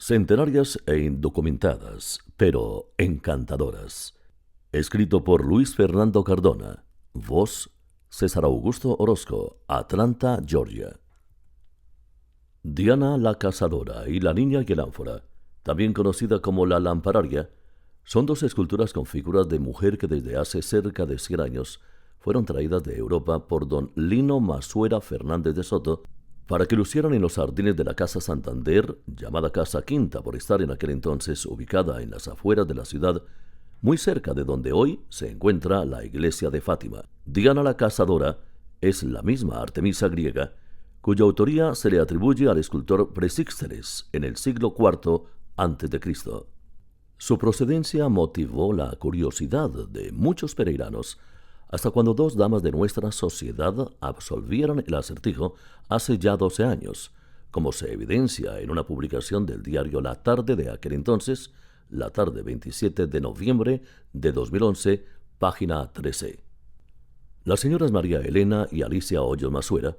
Centenarias e indocumentadas, pero encantadoras. Escrito por Luis Fernando Cardona. Voz César Augusto Orozco, Atlanta, Georgia. Diana la Cazadora y la Niña y el Ánfora, también conocida como la Lampararia, son dos esculturas con figuras de mujer que desde hace cerca de 100 años fueron traídas de Europa por don Lino Masuera Fernández de Soto para que lucieran en los jardines de la Casa Santander, llamada Casa Quinta por estar en aquel entonces ubicada en las afueras de la ciudad, muy cerca de donde hoy se encuentra la iglesia de Fátima. Diana la Cazadora es la misma Artemisa griega, cuya autoría se le atribuye al escultor Praxíteles en el siglo IV a.C. Su procedencia motivó la curiosidad de muchos peregrinos, hasta cuando dos damas de nuestra sociedad absolvieron el acertijo hace ya 12 años, como se evidencia en una publicación del diario La Tarde de aquel entonces, La Tarde 27 de noviembre de 2011, página 13. Las señoras María Elena y Alicia Hoyos Masuera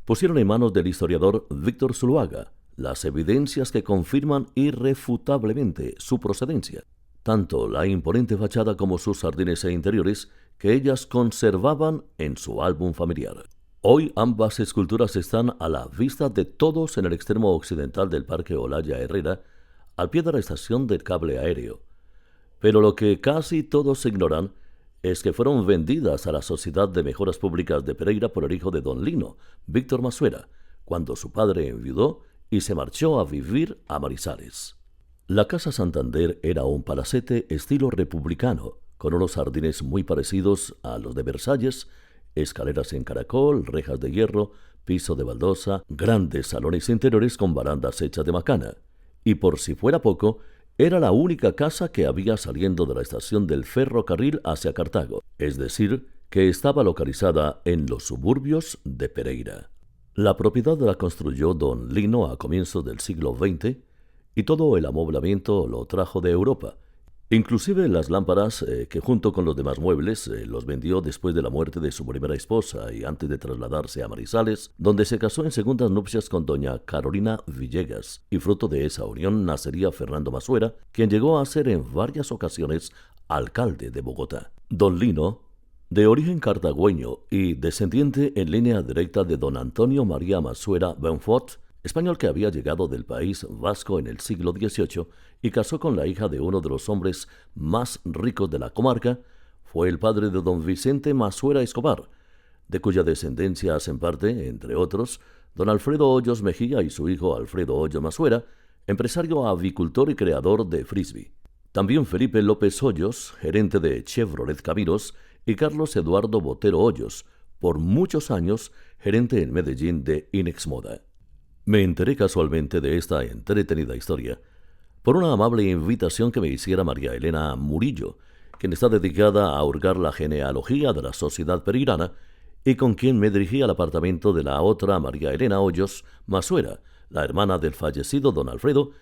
pusieron en manos del historiador Víctor Zuluaga las evidencias que confirman irrefutablemente su procedencia, tanto la imponente fachada como sus jardines e interiores que ellas conservaban en su álbum familiar. Hoy ambas esculturas están a la vista de todos en el extremo occidental del Parque Olaya Herrera, al pie de la estación del cable aéreo. Pero lo que casi todos ignoran es que fueron vendidas a la Sociedad de Mejoras Públicas de Pereira por el hijo de don Lino, Víctor Masuera, cuando su padre enviudó y se marchó a vivir a Manizales. La Casa Santander era un palacete estilo republicano, con unos jardines muy parecidos a los de Versalles, escaleras en caracol, rejas de hierro, piso de baldosa, grandes salones interiores con barandas hechas de macana. Y por si fuera poco, era la única casa que había saliendo de la estación del ferrocarril hacia Cartago, es decir, que estaba localizada en los suburbios de Pereira. La propiedad la construyó don Lino a comienzos del siglo XX y todo el amoblamiento lo trajo de Europa. Inclusive las lámparas que junto con los demás muebles los vendió después de la muerte de su primera esposa y antes de trasladarse a Manizales, donde se casó en segundas nupcias con doña Carolina Villegas, y fruto de esa unión nacería Fernando Masuera, quien llegó a ser en varias ocasiones alcalde de Bogotá. Don Lino, de origen cartagüeño y descendiente en línea directa de don Antonio María Masuera Bonfort, español que había llegado del País Vasco en el siglo XVIII y casó con la hija de uno de los hombres más ricos de la comarca, fue el padre de don Vicente Masuera Escobar, de cuya descendencia hacen parte, entre otros, don Alfredo Hoyos Mejía y su hijo Alfredo Hoyos Masuera, empresario avicultor y creador de frisbee. También Felipe López Hoyos, gerente de Chevrolet Caminos, y Carlos Eduardo Botero Hoyos, por muchos años gerente en Medellín de Inex Moda. Me enteré casualmente de esta entretenida historia por una amable invitación que me hiciera María Elena Murillo, quien está dedicada a hurgar la genealogía de la sociedad pereirana y con quien me dirigí al apartamento de la otra María Elena Hoyos Masuera, la hermana del fallecido don Alfredo,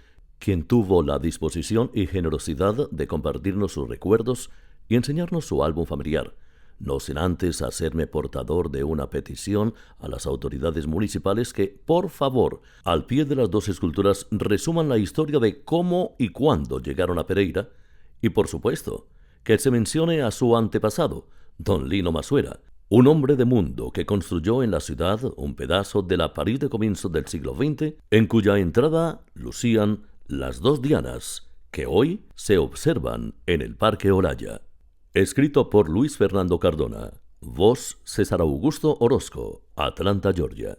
quien tuvo la disposición y generosidad de compartirnos sus recuerdos y enseñarnos su álbum familiar, no sin antes hacerme portador de una petición a las autoridades municipales que, por favor, al pie de las dos esculturas resuman la historia de cómo y cuándo llegaron a Pereira y, por supuesto, que se mencione a su antepasado, don Lino Masuera, un hombre de mundo que construyó en la ciudad un pedazo de la París de comienzos del siglo XX, en cuya entrada lucían las dos dianas que hoy se observan en el Parque Olaya. Escrito por Luis Fernando Cardona. Voz César Augusto Orozco, Atlanta, Georgia.